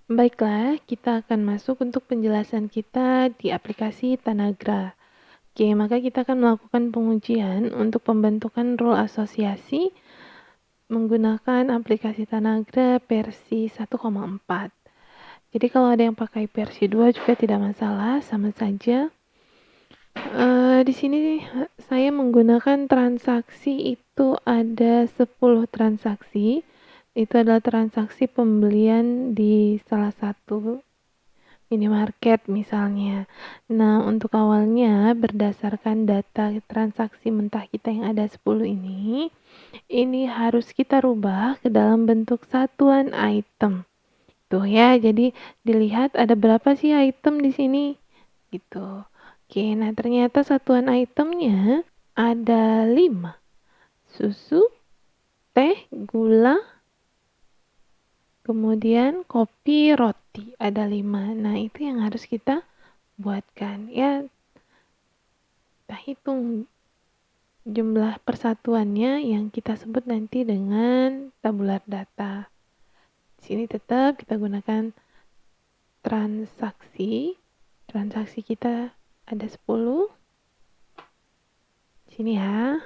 Baiklah, kita akan masuk untuk penjelasan kita di aplikasi Tanagra. Oke, maka kita akan melakukan pengujian untuk pembentukan rule asosiasi menggunakan aplikasi Tanagra versi 1,4. Jadi kalau ada yang pakai versi 2 juga tidak masalah, sama saja. Di sini saya menggunakan transaksi itu ada 10 transaksi. Itu adalah transaksi pembelian di salah satu minimarket misalnya. Nah, untuk awalnya berdasarkan data transaksi mentah kita yang ada 10 ini harus kita rubah ke dalam bentuk satuan item. Tuh ya, jadi dilihat ada berapa sih item di sini gitu. Oke, nah ternyata satuan itemnya ada 5. Susu, teh, gula, kemudian kopi, roti, ada 5. Nah, itu yang harus kita buatkan. Ya, kita hitung jumlah persatuannya yang kita sebut nanti dengan tabular data. Di sini tetap kita gunakan transaksi. Transaksi kita ada 10. Sini ya.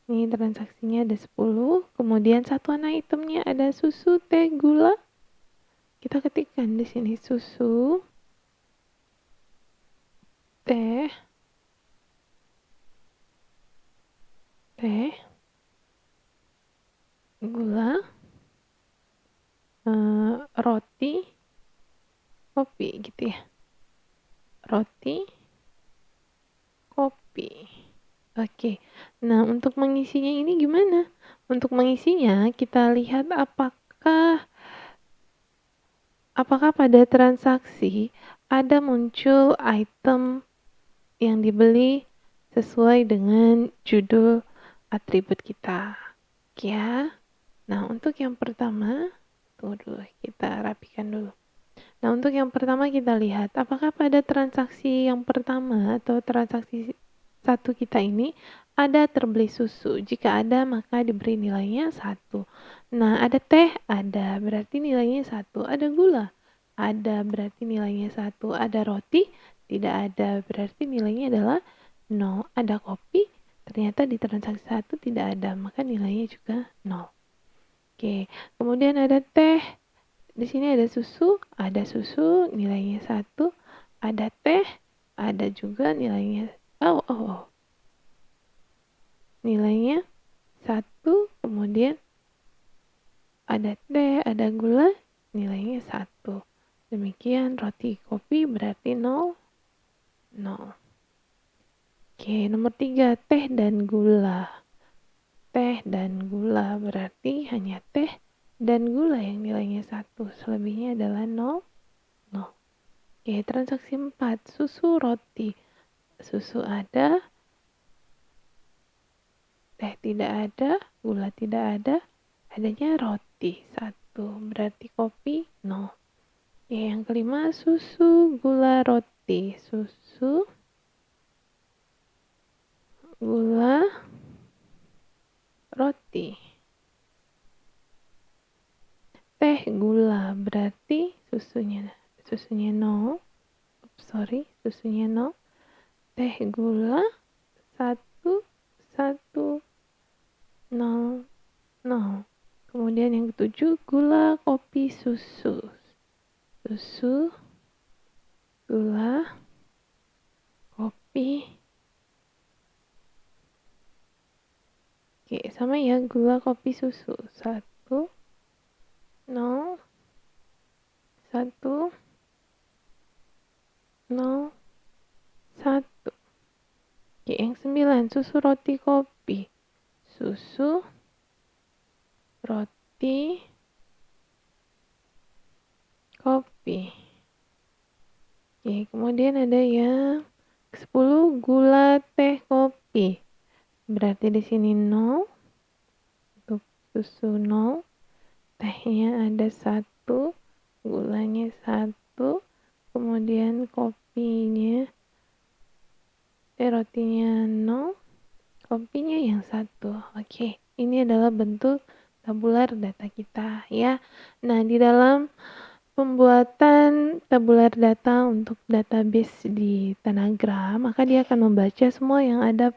Ini transaksinya ada 10. Kemudian satuan itemnya ada susu, teh, gula. Kita ketikkan di sini susu, teh, gula, roti, kopi gitu ya. Roti, kopi. Oke. Nah, untuk mengisinya ini gimana? Untuk mengisinya kita lihat apakah pada transaksi ada muncul item yang dibeli sesuai dengan judul atribut kita. Oke ya. Nah, untuk yang pertama, tunggu dulu, kita rapikan dulu. Nah, untuk yang pertama kita lihat, apakah pada transaksi yang pertama atau transaksi satu kita ini ada terbeli susu. Jika ada, maka diberi nilainya 1. Nah, ada teh? Ada, berarti nilainya 1. Ada gula? Ada, berarti nilainya 1. Ada roti? Tidak ada, berarti nilainya adalah 0. Ada kopi? Ternyata di transaksi 1 tidak ada, maka nilainya juga 0. Oke, kemudian ada teh. Di sini ada susu, nilainya 1. Ada teh, ada juga nilainya nilainya 1. Kemudian ada teh, ada gula, nilainya 1. Demikian roti, kopi berarti 0, 0. Oke, nomor 3, teh dan gula. Teh dan gula berarti hanya teh dan gula yang nilainya 1. Selebihnya adalah 0, 0. Oke, transaksi 4, susu, roti. Susu ada, teh tidak ada, gula tidak ada, adanya roti 1. Berarti kopi 0. Oke, yang kelima, susu, gula, roti. Susu, gula, roti. Teh, gula, berarti susunya 0. Susunya 0. Teh, gula, 1, 1, 0, 0. Kemudian yang ketujuh, gula, kopi, susu. Susu, gula, kopi. Oke, sama ya, gula, kopi, susu. 1, 0, 1, 0, 1. Oke, yang 9, susu, roti, kopi. Susu, roti, kopi. Oke, kemudian ada yang 10, gula, teh, kopi. Berarti di sini 0. Untuk susu 0. Tehnya ada 1. Gulanya 1. Kemudian kopinya, rotinya 0. Kopinya yang 1. Oke, ini adalah bentuk tabular data kita ya. Nah, di dalam pembuatan tabular data untuk database di Tanagra, maka dia akan membaca semua yang ada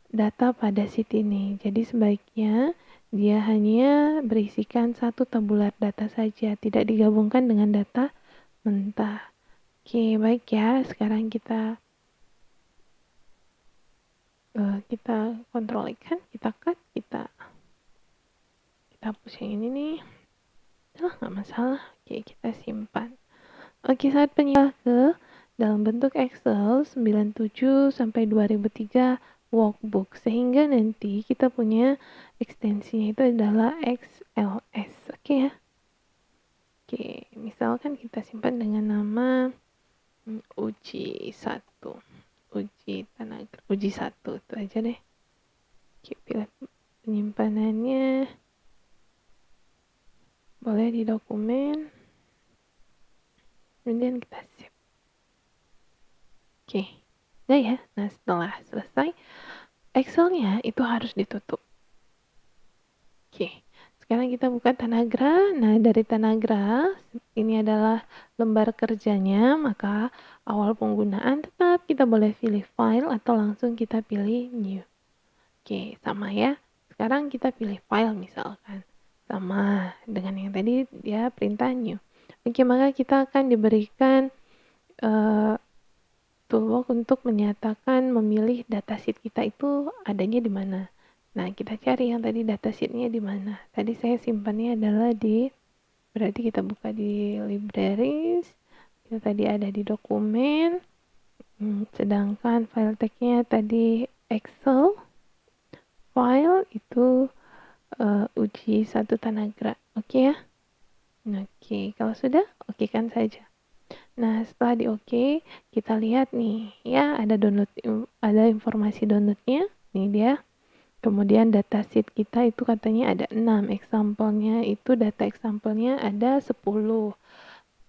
data pada sheet ini. Jadi sebaiknya dia hanya berisikan satu tabular data saja, tidak digabungkan dengan data mentah. Oke, baik ya. Sekarang kita kontrol ikan, kita cut, kita hapus yang ini nih. Nggak masalah. Oke, kita simpan. Oke, saat penyimpanan ke dalam bentuk Excel 97 sampai 2003 workbook, sehingga nanti kita punya ekstensinya itu adalah XLS. Oke ya. Oke, misalkan kita simpan dengan nama uji 1. Uji Tanagra, uji 1 itu aja deh. Oke, pilih penyimpanannya. Boleh di dokumen. Kemudian kita save. Oke, udah ya. Nah, setelah selesai, Excel-nya itu harus ditutup. Oke, sekarang kita buka Tanagra. Nah, dari Tanagra, ini adalah lembar kerjanya, maka awal penggunaan tetap kita boleh pilih file atau langsung kita pilih new. Oke, sama ya. Sekarang kita pilih file misalkan. Sama dengan yang tadi dia perintah new. Oke, maka kita akan diberikan toolbox untuk menyatakan memilih datasheet kita itu adanya di mana. Nah, kita cari yang tadi datasheetnya di mana. Tadi saya simpannya adalah berarti kita buka di libraries. Kita tadi ada di dokumen. Sedangkan file tag-nya tadi Excel. File itu uji 1 Tanagra. Oke ya? Oke, kalau sudah, oke kan saja. Nah, setelah di oke, kita lihat nih, ya ada informasi downloadnya, nih dia. Kemudian datasheet kita itu katanya ada 6, example-nya itu data example-nya ada 10.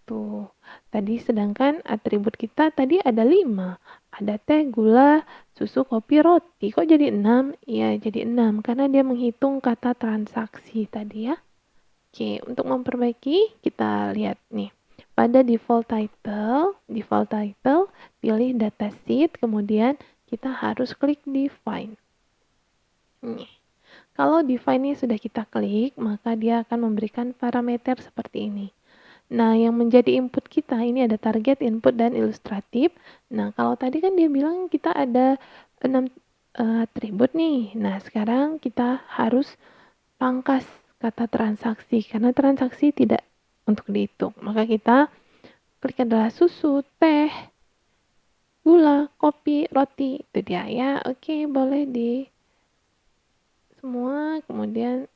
Tuh, tadi sedangkan atribut kita tadi ada 5. Ada teh, gula, susu, kopi, roti. Kok jadi 6? Iya, jadi 6 karena dia menghitung kata transaksi tadi ya. Oke, untuk memperbaiki kita lihat nih. Pada default title, pilih datasheet, kemudian kita harus klik define. Nih. Kalau define-nya sudah kita klik, maka dia akan memberikan parameter seperti ini. Nah, yang menjadi input kita ini ada target, input, dan ilustratif. Nah, kalau tadi kan dia bilang kita ada 6 atribut nih. Nah, sekarang kita harus pangkas kata transaksi karena transaksi tidak untuk dihitung. Maka kita klik adalah susu, teh, gula, kopi, roti. Itu dia ya. Oke, boleh di semua. Kemudian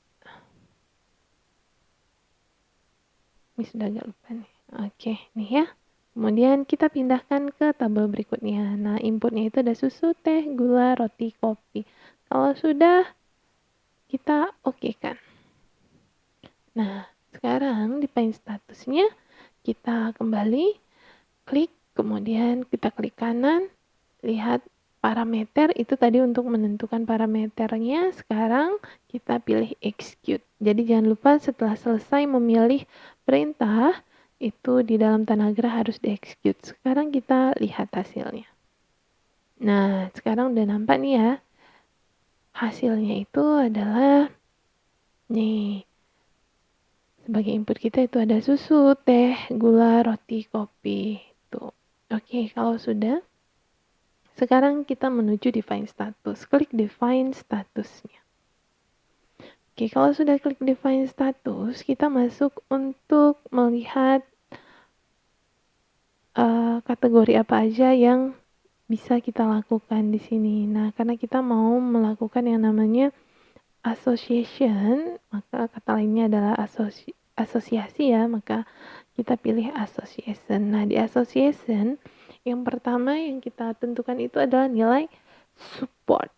ini sudah agak lupa nih. Oke, nih ya. Kemudian kita pindahkan ke tabel berikutnya. Nah, inputnya itu ada susu, teh, gula, roti, kopi. Kalau sudah, kita oke kan. Nah, sekarang di find statusnya, kita kembali, klik, kemudian kita klik kanan, lihat parameter, itu tadi untuk menentukan parameternya. Sekarang kita pilih execute. Jadi jangan lupa setelah selesai memilih perintah, itu di dalam Tanagra harus di-execute. Sekarang kita lihat hasilnya. Nah, sekarang udah nampak nih ya. Hasilnya itu adalah nih. Sebagai input kita itu ada susu, teh, gula, roti, kopi. Tuh. Oke, kalau sudah, sekarang kita menuju define status. Klik define statusnya. Oke, kalau sudah klik define status, kita masuk untuk melihat kategori apa aja yang bisa kita lakukan di sini. Nah, karena kita mau melakukan yang namanya association, maka kata lainnya adalah asosiasi ya, maka kita pilih association. Nah, di association, yang pertama yang kita tentukan itu adalah nilai support.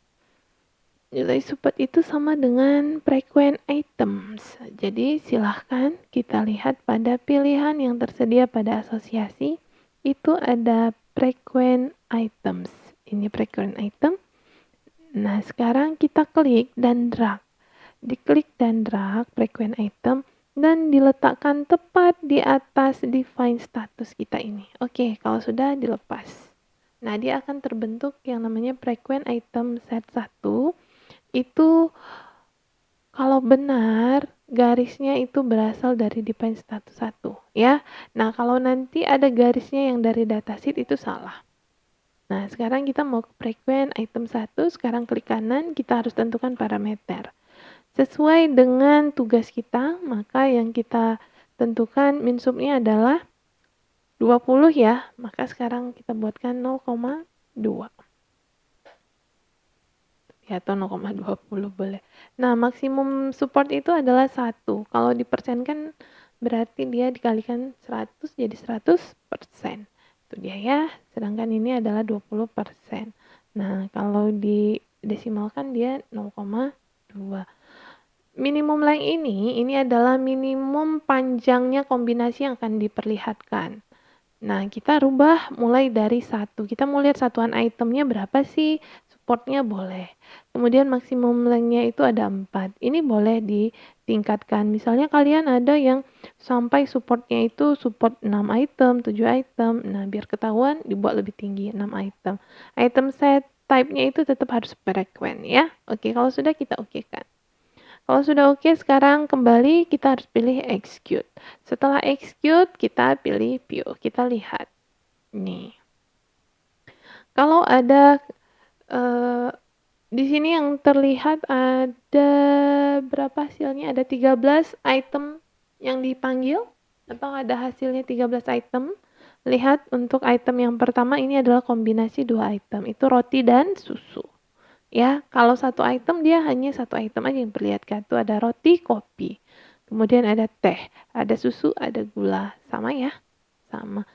Nilai support itu sama dengan frequent items. Jadi, silahkan kita lihat pada pilihan yang tersedia pada asosiasi, itu ada frequent items. Ini frequent item. Nah, sekarang kita klik dan drag. diklik dan drag frequent item dan diletakkan tepat di atas define status kita ini. Oke, kalau sudah dilepas. Nah, dia akan terbentuk yang namanya frequent item set 1. Itu kalau benar garisnya itu berasal dari define status 1 ya. Nah, kalau nanti ada garisnya yang dari datasheet itu salah. Nah, sekarang kita mau ke frequent item 1, sekarang klik kanan, kita harus tentukan parameter. Sesuai dengan tugas kita, maka yang kita tentukan min subnya adalah 20 ya, maka sekarang kita buatkan 0,2 ya, atau 0,20 boleh. Nah, maksimum support itu adalah 1. Kalau dipersenkan berarti dia dikalikan 100 jadi 100%. Itu dia ya, sedangkan ini adalah 20%. Nah, kalau didesimalkan dia 0,2. Minimum length ini adalah minimum panjangnya kombinasi yang akan diperlihatkan. Nah, kita rubah mulai dari 1. Kita mau lihat satuan itemnya berapa sih? Supportnya boleh. Kemudian maksimum length-nya itu ada 4. Ini boleh ditingkatkan. Misalnya kalian ada yang sampai supportnya itu support 6 item, 7 item. Nah, biar ketahuan dibuat lebih tinggi 6 item. Item set type-nya itu tetap harus frequent ya. Oke, kalau sudah kita okekan. Kalau sudah oke, sekarang kembali kita harus pilih execute. Setelah execute, kita pilih view. Kita lihat. Nih. Kalau ada di sini yang terlihat ada berapa hasilnya? Ada 13 item yang dipanggil atau ada hasilnya 13 item. Lihat untuk item yang pertama ini adalah kombinasi 2 item. Itu roti dan susu. Ya, kalau satu item dia hanya satu item aja yang perlihatkan. Itu ada roti, kopi. Kemudian ada teh, ada susu, ada gula. Sama ya? Sama.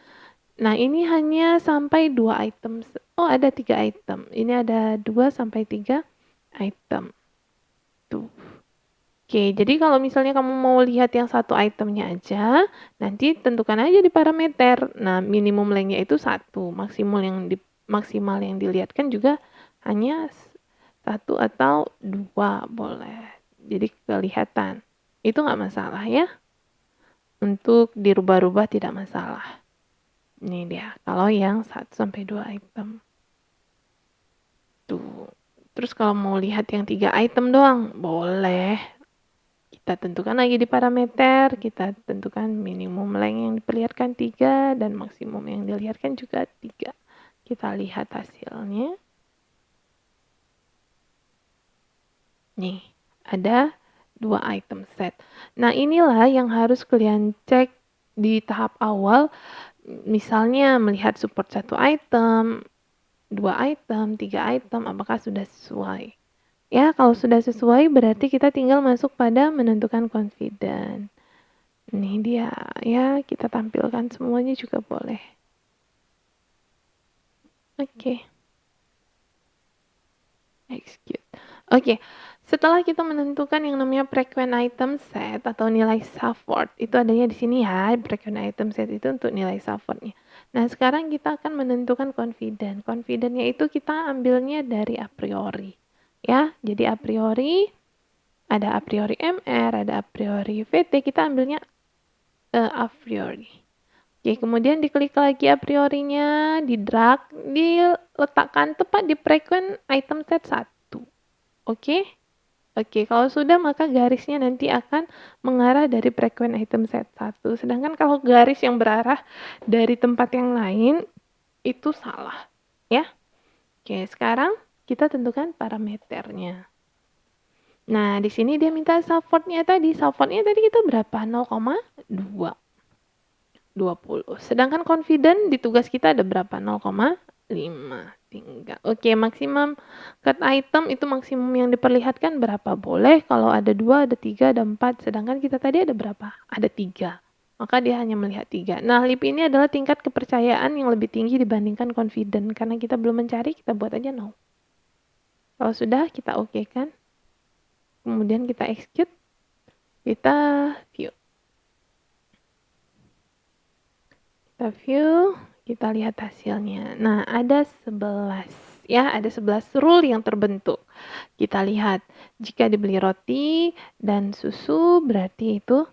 Nah, ini hanya sampai 2 item. Oh, ada 3 item. Ini ada 2 sampai 3 item. Tuh. Oke, jadi kalau misalnya kamu mau lihat yang satu itemnya aja, nanti tentukan aja di parameter. Nah, minimum length-nya itu 1. Maksimal yang dilihatkan juga hanya 1 atau 2 boleh. Jadi kelihatan. Itu nggak masalah ya. Untuk dirubah-rubah tidak masalah. Ini dia, kalau yang 1 sampai 2 item. Tuh. Terus kalau mau lihat yang 3 item doang, boleh. Kita tentukan lagi di parameter, kita tentukan minimum length yang diperlihatkan 3 dan maksimum yang dilihatkan juga 3. Kita lihat hasilnya. Nih, ada 2 item set. Nah, inilah yang harus kalian cek di tahap awal. Misalnya melihat support 1 item, 2 item, 3 item, apakah sudah sesuai. Ya, kalau sudah sesuai berarti kita tinggal masuk pada menentukan confident. Ini dia, ya kita tampilkan semuanya juga boleh. Oke. Execute. Oke, setelah kita menentukan yang namanya frequent item set atau nilai support, itu adanya di sini ya, frequent item set itu untuk nilai supportnya. Nah, sekarang kita akan menentukan confident. Confidentnya itu kita ambilnya dari a priori. Ya, jadi a priori, ada a priori MR, ada a priori VT, kita ambilnya a priori. Oke, kemudian diklik lagi a priorinya, di drag, diletakkan tepat di frequent item set 1. Oke? Oke, kalau sudah maka garisnya nanti akan mengarah dari frequent item set 1. Sedangkan kalau garis yang berarah dari tempat yang lain itu salah, ya. Oke, sekarang kita tentukan parameternya. Nah, di sini dia minta supportnya tadi. Supportnya tadi kita berapa? 0,2. 20. Sedangkan confident di tugas kita ada berapa? 0,5. Tinggal. Oke, maksimum cut item itu maksimum yang diperlihatkan berapa? Boleh kalau ada 2, ada 3, ada 4. Sedangkan kita tadi ada berapa? Ada 3. Maka dia hanya melihat 3. Nah, LIP ini adalah tingkat kepercayaan yang lebih tinggi dibandingkan confident. Karena kita belum mencari, kita buat aja no. Kalau sudah, kita oke kan. Kemudian kita execute. Kita view. Kita view, kita lihat hasilnya. Nah, ada 11 ya, ada 11 rule yang terbentuk. Kita lihat, jika dibeli roti dan susu berarti itu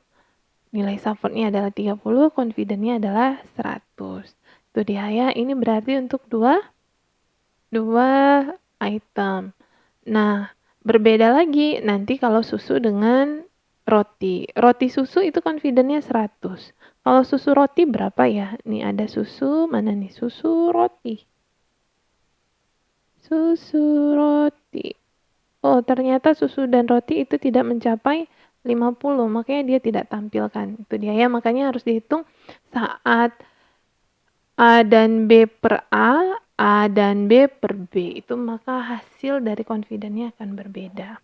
nilai Saffordnya adalah 30, confident-nya adalah 100. Itu dia ya, ini berarti untuk dua item. Nah, berbeda lagi nanti kalau susu dengan roti. Roti susu itu confident-nya 100. Kalau susu roti berapa ya? Nih ada susu, mana nih? Susu roti. Susu roti. Oh, ternyata susu dan roti itu tidak mencapai 50, makanya dia tidak tampilkan. Itu dia ya, makanya harus dihitung saat A dan B per A dan B per B. Itu maka hasil dari confident-nya akan berbeda.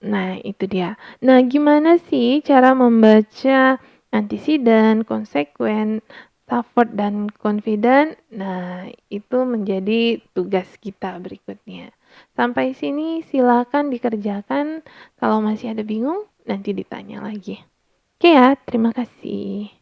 Nah, itu dia. Nah, gimana sih cara membaca antecedent, consequent, Safford, dan confident? Nah, itu menjadi tugas kita berikutnya. Sampai sini silakan dikerjakan. Kalau masih ada bingung, nanti ditanya lagi. Oke ya, terima kasih.